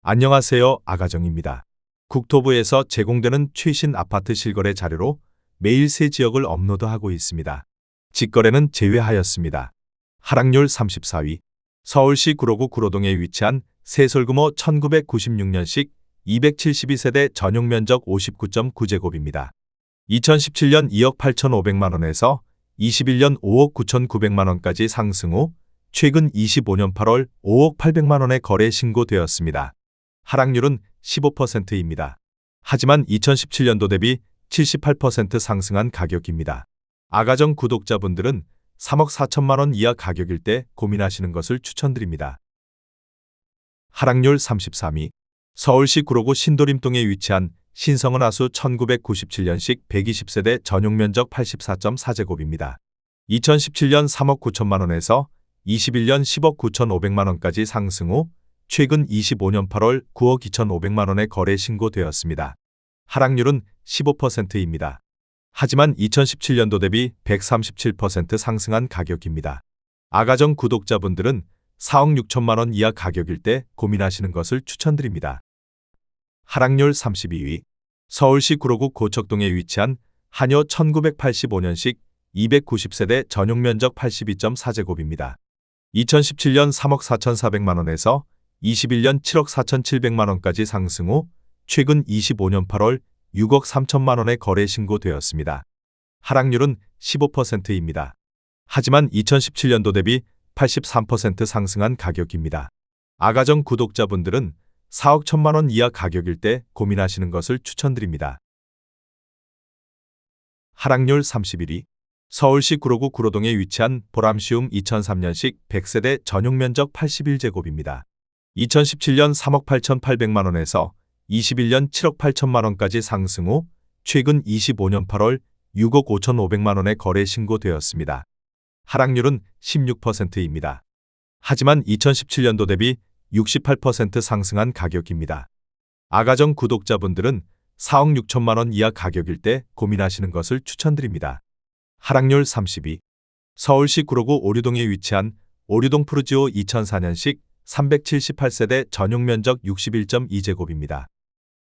안녕하세요. 아가정입니다. 국토부에서 제공되는 최신 아파트 실거래 자료로 매일 새 지역을 업로드하고 있습니다. 직거래는 제외하였습니다. 하락률 34위. 서울시 구로구 구로동에 위치한 세솔규모 1996년식 272세대 전용 면적 59.9제곱입니다. 2017년 2억 8,500만 원에서 21년 5억 9,900만 원까지 상승 후 최근 25년 8월 5억 800만 원에 거래 신고되었습니다. 하락률은 15%입니다. 하지만 2017년도 대비 78% 상승한 가격입니다. 아가정 구독자분들은 3억 4천만 원 이하 가격일 때 고민하시는 것을 추천드립니다. 하락률 33위. 서울시 구로구 신도림동에 위치한 신성은 하수 1997년식 120세대 전용 면적 84.4제곱입니다. 2017년 3억 9천만 원에서 21년 10억 9,500만 원까지 상승 후 최근 25년 8월 9억 2,500만 원에 거래 신고되었습니다. 하락률은 15%입니다. 하지만 2017년도 대비 137% 상승한 가격입니다. 아가정 구독자분들은 4억 6천만 원 이하 가격일 때 고민하시는 것을 추천드립니다. 하락률 32위. 서울시 구로구 고척동에 위치한 한여 1985년식 290세대 전용 면적 82.4제곱입니다. 2017년 3억 4,400만 원에서 21년 7억 4,700만 원까지 상승 후 최근 25년 8월 6억 3천만 원에 거래 신고되었습니다. 하락률은 15%입니다. 하지만 2017년도 대비 83% 상승한 가격입니다. 아가정 구독자분들은 4억 1천만 원 이하 가격일 때 고민하시는 것을 추천드립니다. 하락률 31위. 서울시 구로구 구로동에 위치한 보람시움 2003년식 100세대 전용 면적 81제곱입니다. 2017년 3억 8,800만 원에서 21년 7억 8천만 원까지 상승 후 최근 25년 8월 6억 5,500만 원에 거래 신고되었습니다. 하락률은 16%입니다. 하지만 2017년도 대비 68% 상승한 가격입니다. 아가정 구독자분들은 4억 6천만 원 이하 가격일 때 고민하시는 것을 추천드립니다. 하락률 30위. 서울시 구로구 오류동에 위치한 오류동 푸르지오 2004년식 378세대 전용 면적 61.2제곱입니다.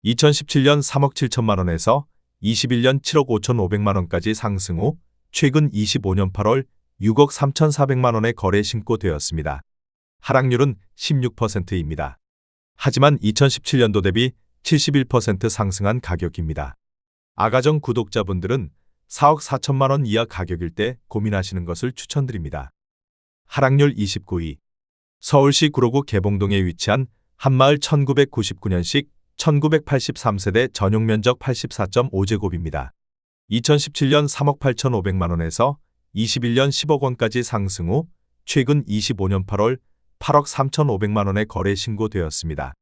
2017년 3억 7천만 원에서 21년 7억 5,500만 원까지 상승 후 최근 25년 8월 6억 3,400만 원에 거래 신고되었습니다. 하락률은 16%입니다. 하지만 2017년도 대비 71% 상승한 가격입니다. 아가정 구독자분들은 4억 4천만 원 이하 가격일 때 고민하시는 것을 추천드립니다. 하락률 29위. 서울시 구로구 개봉동에 위치한 한마을 1999년식 1983세대 전용 면적 84.5제곱입니다. 2017년 3억 8,500만 원에서 21년 10억 원까지 상승 후 최근 25년 8월 8억 3,500만 원에 거래 신고되었습니다.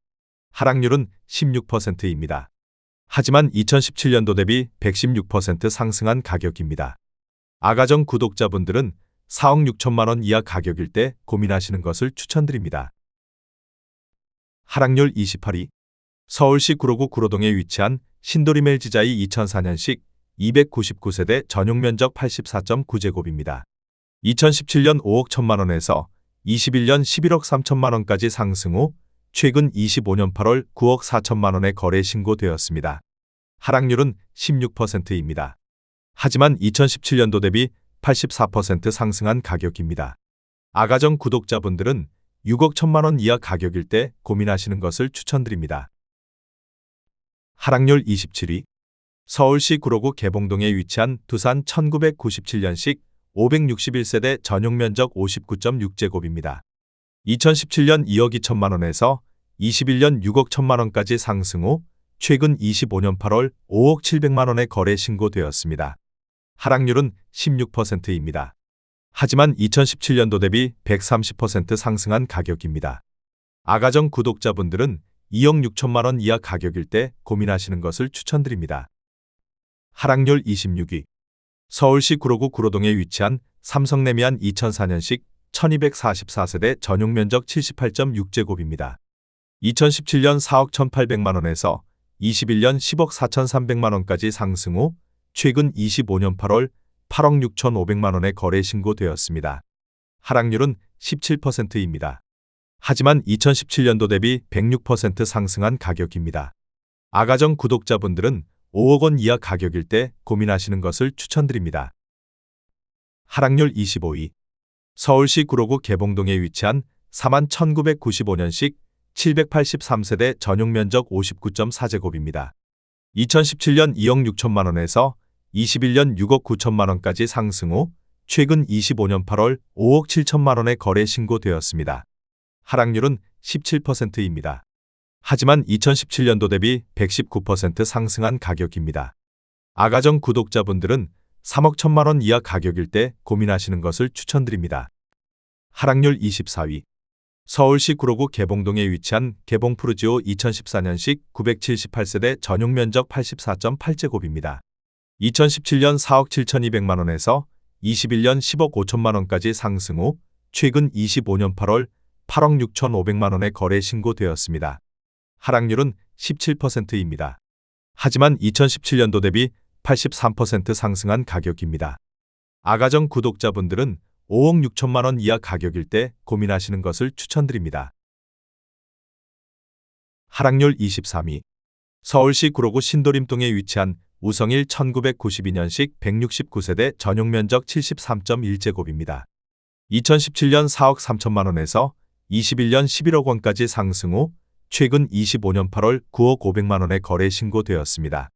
하락률은 16%입니다. 하지만 2017년도 대비 116% 상승한 가격입니다. 아가정 구독자분들은 4억 6천만 원 이하 가격일 때 고민하시는 것을 추천드립니다. 하락률 28위. 서울시 구로구 구로동에 위치한 신도림 LG자이 2004년식 299세대 전용 면적 84.9제곱입니다. 2017년 5억 1천만 원에서 21년 11억 3천만 원까지 상승 후 최근 25년 8월 9억 4천만 원에 거래 신고되었습니다. 하락률은 16%입니다. 하지만 2017년도 대비 84% 상승한 가격입니다. 아가정 구독자분들은 6억 1천만 원 이하 가격일 때 고민하시는 것을 추천드립니다. 하락률 27위. 서울시 구로구 개봉동에 위치한 두산 1997년식 561세대 전용 면적 59.6제곱입니다. 2017년 2억 2천만 원에서 21년 6억 1천만 원까지 상승 후 최근 25년 8월 5억 700만 원에 거래 신고되었습니다. 하락률은 16%입니다. 하지만 2017년도 대비 130% 상승한 가격입니다. 아가정 구독자분들은 2억 6천만 원 이하 가격일 때 고민하시는 것을 추천드립니다. 하락률 26위. 서울시 구로구 구로동에 위치한 삼성레미안 2004년식 1244세대 전용 면적 78.6제곱입니다. 2017년 4억 1,800만 원에서 21년 10억 4,300만 원까지 상승 후 최근 25년 8월 8억 6,500만 원에 거래 신고되었습니다. 하락률은 17%입니다. 하지만 2017년도 대비 106% 상승한 가격입니다. 아가정 구독자분들은 5억 원 이하 가격일 때 고민하시는 것을 추천드립니다. 하락률 25위. 서울시 구로구 개봉동에 위치한 41,995년식 783세대 전용 면적 59.4제곱입니다. 2017년 2억 6천만 원에서 21년 6억 9천만 원까지 상승 후 최근 25년 8월 5억 7천만 원에 거래 신고되었습니다. 하락률은 17%입니다. 하지만 2017년도 대비 119% 상승한 가격입니다. 아가정 구독자분들은 3억 1천만 원 이하 가격일 때 고민하시는 것을 추천드립니다. 하락률 24위. 서울시 구로구 개봉동에 위치한 개봉푸르지오 2014년식 978세대 전용 면적 84.8제곱입니다. 2017년 4억 7,200만 원에서 21년 10억 5천만 원까지 상승 후 최근 25년 8월 8억 6,500만 원에 거래 신고되었습니다. 하락률은 17%입니다. 하지만 2017년도 대비 83% 상승한 가격입니다. 아가정 구독자분들은 5억 6천만 원 이하 가격일 때 고민하시는 것을 추천드립니다. 하락률 23위. 서울시 구로구 신도림동에 위치한 우성일 1992년식 169세대 전용 면적 73.1제곱입니다. 2017년 4억 3천만 원에서 21년 11억 원까지 상승 후 최근 25년 8월 9억 500만 원에 거래 신고되었습니다.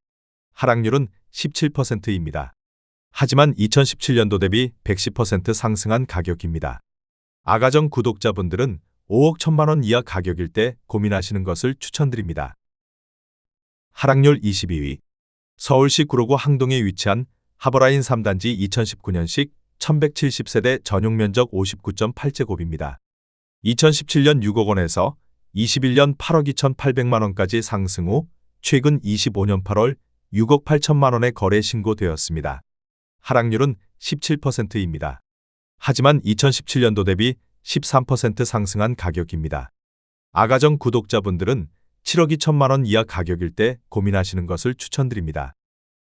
하락률은 17%입니다. 하지만 2017년도 대비 110% 상승한 가격입니다. 아가정 구독자분들은 5억 1천만 원 이하 가격일 때 고민하시는 것을 추천드립니다. 하락률 22위. 서울시 구로구 항동에 위치한 하버라인 3단지 2019년식 1170세대 전용 면적 59.8제곱입니다. 2017년 6억 원에서 21년 8억 2,800만 원까지 상승 후 최근 25년 8월 6억 8천만 원에 거래 신고되었습니다. 하락률은 17%입니다. 하지만 2017년도 대비 13% 상승한 가격입니다. 아가정 구독자분들은 7억 2천만 원 이하 가격일 때 고민하시는 것을 추천드립니다.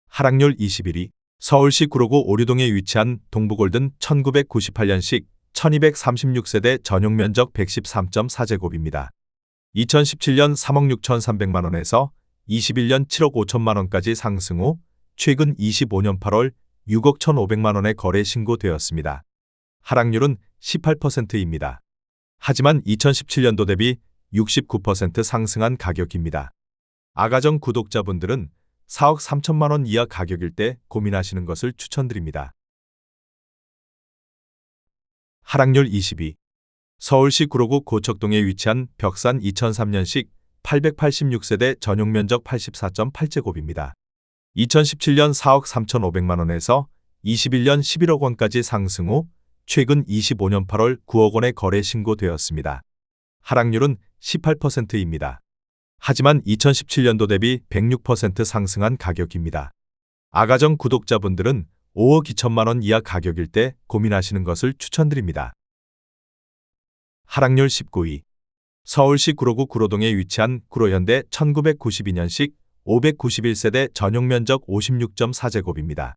하락률 21위. 서울시 구로구 오류동에 위치한 동부골든 1998년식 1236세대 전용 면적 113.4제곱입니다. 2017년 3억 6,300만 원에서 21년 7억 5천만 원까지 상승 후 최근 25년 8월 6억 1,500만 원에 거래 신고되었습니다. 하락률은 18%입니다. 하지만 2017년도 대비 69% 상승한 가격입니다. 아가정 구독자분들은 4억 3천만 원 이하 가격일 때 고민하시는 것을 추천드립니다. 하락률 22. 서울시 구로구 고척동에 위치한 벽산 2003년식 886세대 전용 면적 84.8제곱입니다. 2017년 4억 3,500만 원에서 21년 11억 원까지 상승 후 최근 25년 8월 9억 원에 거래 신고되었습니다. 하락률은 18%입니다. 하지만 2017년도 대비 106% 상승한 가격입니다. 아가정 구독자분들은 5억 2천만 원 이하 가격일 때 고민하시는 것을 추천드립니다. 하락률 19위. 서울시 구로구 구로동에 위치한 구로현대 1992년식 591세대 전용 면적 56.4제곱입니다.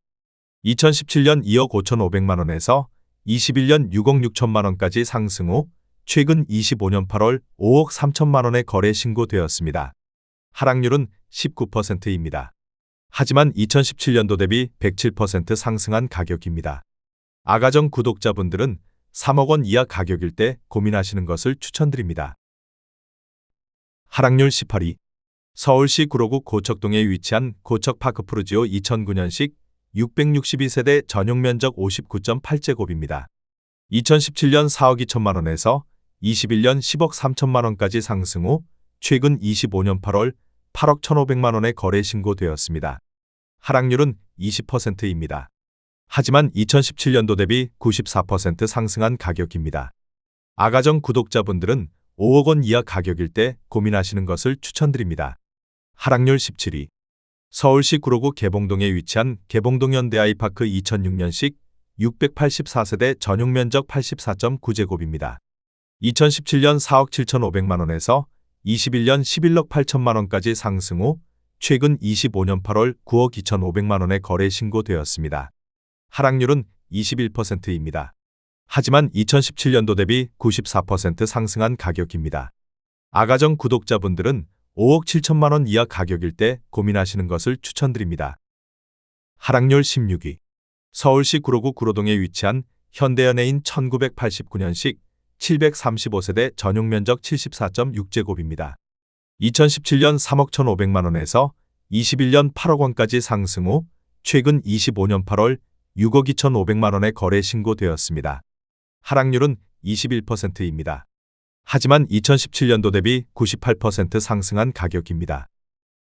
2017년 2억 5,500만 원에서 21년 6억 6천만 원까지 상승 후 최근 25년 8월 5억 3천만 원에 거래 신고되었습니다. 하락률은 19%입니다. 하지만 2017년도 대비 107% 상승한 가격입니다. 아가정 구독자분들은 3억 원 이하 가격일 때 고민하시는 것을 추천드립니다. 하락률 18위. 서울시 구로구 고척동에 위치한 고척파크 푸르지오 2009년식 662세대 전용 면적 59.8제곱입니다. 2017년 4억 2천만 원에서 21년 10억 3천만 원까지 상승 후 최근 25년 8월 8억 1,500만 원에 거래 신고되었습니다. 하락률은 20%입니다. 하지만 2017년도 대비 94% 상승한 가격입니다. 아가정 구독자분들은 5억 원 이하 가격일 때 고민하시는 것을 추천드립니다. 하락률 17위. 서울시 구로구 개봉동에 위치한 개봉동 현대아이파크 2006년식 684세대 전용 면적 84.9제곱입니다. 2017년 4억 7,500만 원에서 21년 11억 8천만 원까지 상승 후 최근 25년 8월 9억 2,500만 원에 거래 신고되었습니다. 하락률은 21%입니다. 하지만 2017년도 대비 94% 상승한 가격입니다. 아가정 구독자분들은 5억 7천만 원 이하 가격일 때 고민하시는 것을 추천드립니다. 하락률 16위. 서울시 구로구 구로동에 위치한 현대연예인 1989년식 735세대 전용 면적 74.6제곱입니다. 2017년 3억 1,500만 원에서 21년 8억 원까지 상승 후 최근 25년 8월 6억 2,500만 원에 거래 신고되었습니다. 하락률은 21%입니다. 하지만 2017년도 대비 98% 상승한 가격입니다.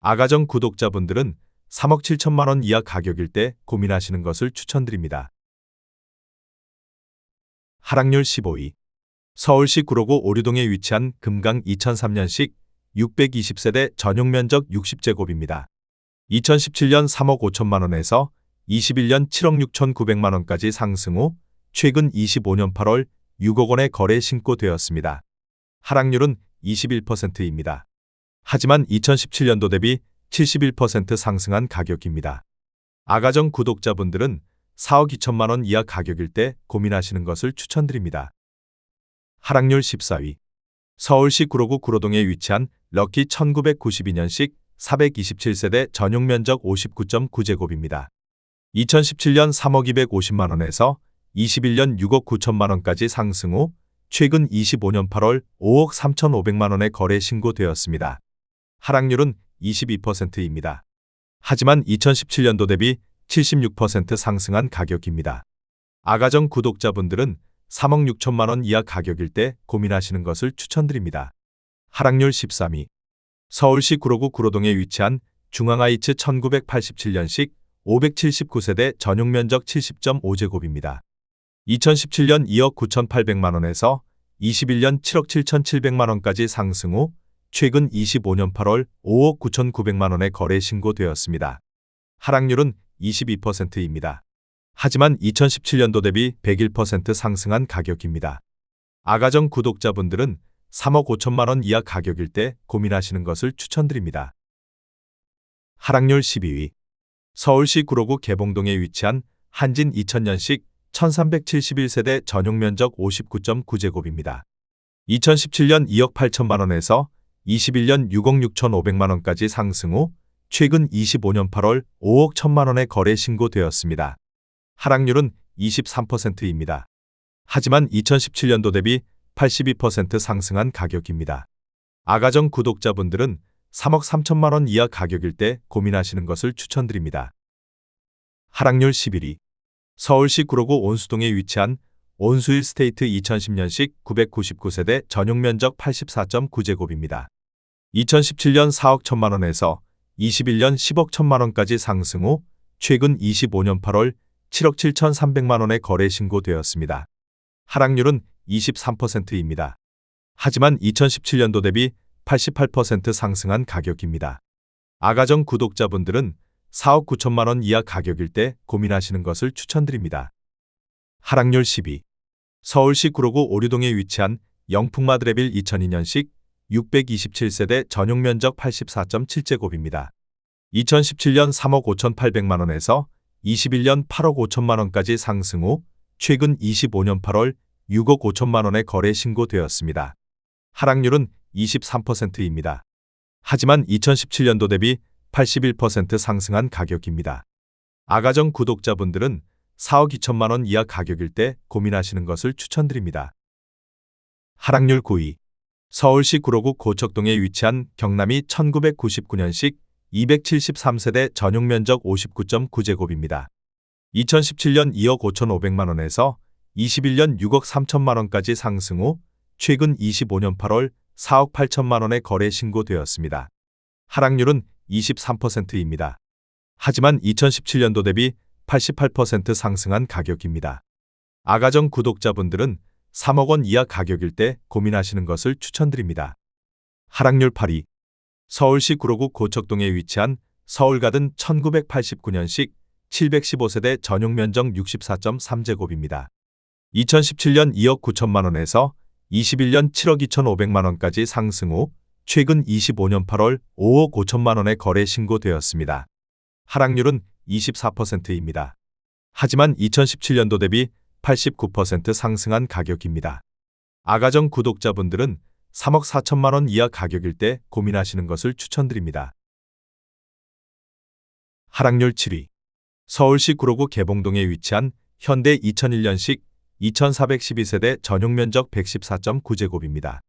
아가정 구독자분들은 3억 7천만 원 이하 가격일 때 고민하시는 것을 추천드립니다. 하락률 15위. 서울시 구로구 오류동에 위치한 금강 2003년식 620세대 전용 면적 60제곱입니다. 2017년 3억 5천만 원에서 21년 7억 6천9백만 원까지 상승 후 최근 25년 8월 6억 원에 거래 신고되었습니다. 하락률은 21%입니다. 하지만 2017년도 대비 71% 상승한 가격입니다. 아가정 구독자분들은 4억 2천만 원 이하 가격일 때 고민하시는 것을 추천드립니다. 하락률 14위. 서울시 구로구 구로동에 위치한 럭키 1992년식 427세대 전용 면적 59.9제곱입니다. 2017년 3억 250만 원에서 21년 6억 9천만 원까지 상승 후 최근 25년 8월 5억 3,500만 원에 거래 신고되었습니다. 하락률은 22%입니다. 하지만 2017년도 대비 76% 상승한 가격입니다. 아가정 구독자분들은 3억 6천만 원 이하 가격일 때 고민하시는 것을 추천드립니다. 하락률 13위. 서울시 구로구 구로동에 위치한 중앙하이츠 1987년식 579세대 전용 면적 70.5제곱입니다. 2017년 2억 9,800만 원에서 21년 7억 7,700만 원까지 상승 후 최근 25년 8월 5억 9,900만 원에 거래 신고되었습니다. 하락률은 22%입니다. 하지만 2017년도 대비 101% 상승한 가격입니다. 아가정 구독자분들은 3억 5천만 원 이하 가격일 때 고민하시는 것을 추천드립니다. 하락률 12위. 서울시 구로구 개봉동에 위치한 한진 2000년식 1371세대 전용 면적 59.9제곱입니다. 2017년 2억 8천만 원에서 21년 6억 6천5백만 원까지 상승 후 최근 25년 8월 5억 1천만 원에 거래 신고되었습니다. 하락률은 23%입니다. 하지만 2017년도 대비 82% 상승한 가격입니다. 아가정 구독자분들은 3억 3천만 원 이하 가격일 때 고민하시는 것을 추천드립니다. 하락률 11위. 서울시 구로구 온수동에 위치한 온수일 스테이트 2010년식 999세대 전용 면적 84.9제곱입니다. 2017년 4억 1천만 원에서 21년 10억 1천만 원까지 상승 후 최근 25년 8월 7억 7천3백만 원에 거래 신고되었습니다. 하락률은 23%입니다. 하지만 2017년도 대비 88% 상승한 가격입니다. 아가정 구독자분들은 4억 9천만 원 이하 가격일 때 고민하시는 것을 추천드립니다. 하락률 10위. 서울시 구로구 오류동에 위치한 영풍마드레빌 2002년식 627세대 전용 면적 84.7제곱입니다. 2017년 3억 5,800만 원에서 21년 8억 5천만 원까지 상승 후 최근 25년 8월 6억 5천만 원에 거래 신고되었습니다. 하락률은 23%입니다. 하지만 2017년도 대비 81% 상승한 가격입니다. 아가정 구독자분들은 4억 2천만 원 이하 가격일 때 고민하시는 것을 추천드립니다. 하락률 9위. 서울시 구로구 고척동에 위치한 경남이 1999년식 273세대 전용 면적 59.9제곱입니다. 2017년 2억 5,500만 원에서 21년 6억 3천만 원까지 상승 후 최근 25년 8월 4억 8천만 원에 거래 신고되었습니다. 하락률은 23%입니다. 하지만 2017년도 대비 88% 상승한 가격입니다. 아가정 구독자분들은 3억 원 이하 가격일 때 고민하시는 것을 추천드립니다. 하락률 8위. 서울시 구로구 고척동에 위치한 서울가든 1989년식 715세대 전용 면적 64.3제곱입니다. 2017년 2억 9천만 원에서 21년 7억 2천5백만 원까지 상승 후 최근 25년 8월 5억 5천만 원에 거래 신고되었습니다. 하락률은 24%입니다. 하지만 2017년도 대비 89% 상승한 가격입니다. 아가정 구독자분들은 3억 4천만 원 이하 가격일 때 고민하시는 것을 추천드립니다. 하락률 7위. 서울시 구로구 개봉동에 위치한 현대 2001년식 2412세대 전용 면적 114.9제곱입니다.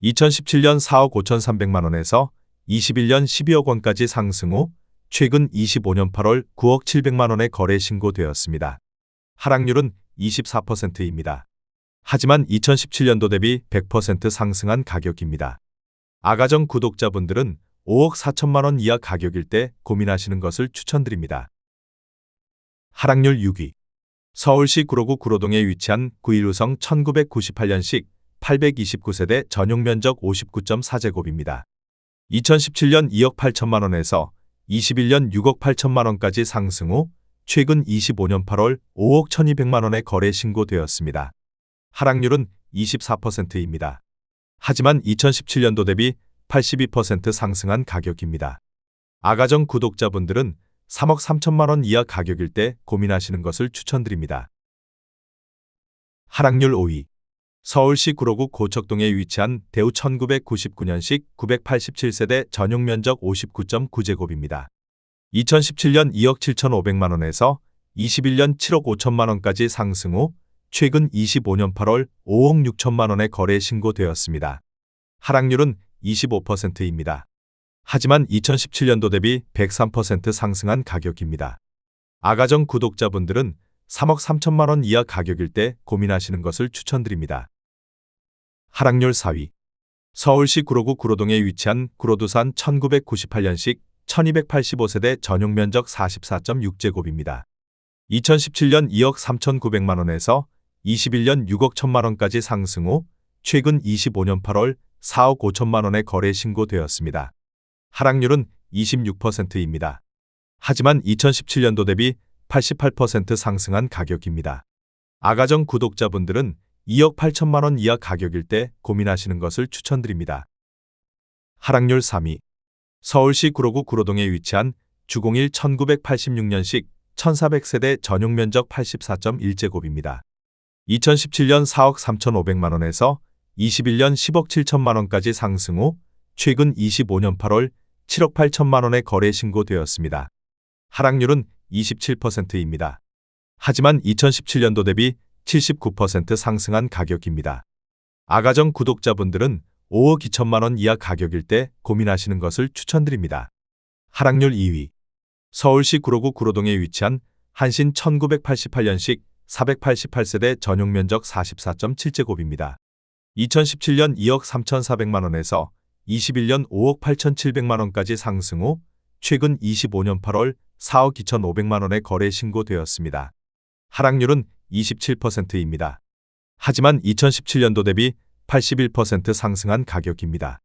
2017년 4억 5,300만 원에서 21년 12억 원까지 상승 후 최근 25년 8월 9억 700만 원에 거래 신고되었습니다. 하락률은 24%입니다. 하지만 2017년도 대비 100% 상승한 가격입니다. 아가정 구독자분들은 5억 4천만 원 이하 가격일 때 고민하시는 것을 추천드립니다. 하락률 6위. 서울시 구로구 구로동에 위치한 9.15성 1998년식 829세대 전용 면적 59.4제곱입니다. 2017년 2억 8천만 원에서 21년 6억 8천만 원까지 상승 후 최근 25년 8월 5억 1200만 원에 거래 신고되었습니다. 하락률은 24%입니다. 하지만 2017년도 대비 82% 상승한 가격입니다. 아가정 구독자분들은 3억 3천만 원 이하 가격일 때 고민하시는 것을 추천드립니다. 하락률 5위. 서울시 구로구 고척동에 위치한 대우 1999년식 987세대 전용 면적 59.9제곱입니다. 2017년 2억 7,500만 원에서 21년 7억 5천만 원까지 상승 후 최근 25년 8월 5억 6천만 원에 거래 신고되었습니다. 하락률은 25%입니다. 하지만 2017년도 대비 103% 상승한 가격입니다. 아가정 구독자분들은 3억 3천만 원 이하 가격일 때 고민하시는 것을 추천드립니다. 하락률 4위. 서울시 구로구 구로동에 위치한 구로두산 1998년식 1285세대 전용 면적 44.6제곱입니다. 2017년 2억 3,900만 원에서 21년 6억 1천만 원까지 상승 후 최근 25년 8월 4억 5천만 원에 거래 신고되었습니다. 하락률은 26%입니다. 하지만 2017년도 대비 88% 상승한 가격입니다. 아가정 구독자분들은 2억 8천만 원 이하 가격일 때 고민하시는 것을 추천드립니다. 하락률 3위. 서울시 구로구 구로동에 위치한 주공일 1986년식 1400세대 전용 면적 84.1제곱입니다. 2017년 4억 3,500만 원에서 21년 10억 7천만 원까지 상승 후 최근 25년 8월 7억 8천만 원에 거래 신고되었습니다. 하락률은 27%입니다. 하지만 2017년도 대비 79% 상승한 가격입니다. 아가정 구독자분들은 5억 2천만 원 이하 가격일 때 고민하시는 것을 추천드립니다. 하락률 2위. 서울시 구로구 구로동에 위치한 한신 1988년식 488세대 전용 면적 44.7제곱입니다. 2017년 2억 3,400만 원에서 21년 5억 8,700만 원까지 상승 후 최근 25년 8월 4억 2,500만 원에 거래 신고되었습니다. 하락률은 27%입니다. 하지만 2017년도 대비 81% 상승한 가격입니다.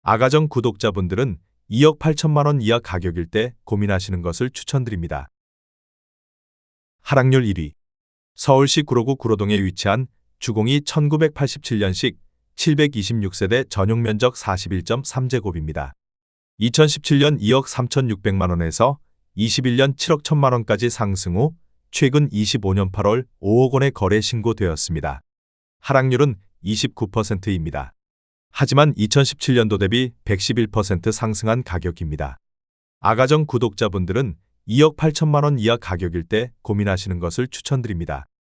아가정 구독자분들은 2억 8천만 원 이하 가격일 때 고민하시는 것을 추천드립니다. 하락률 1위. 서울시 구로구 구로동에 위치한 주공이 1987년식 726세대 전용 면적 41.3제곱입니다. 2017년 2억 3,600만 원에서 21년 7억 1천만 원까지 상승 후 최근 25년 8월 5억 원에 거래 신고되었습니다. 하락률은 29%입니다. 하지만 2017년도 대비 111% 상승한 가격입니다. 아가정 구독자분들은 2억 8천만 원 이하 가격일 때 고민하시는 것을 추천드립니다.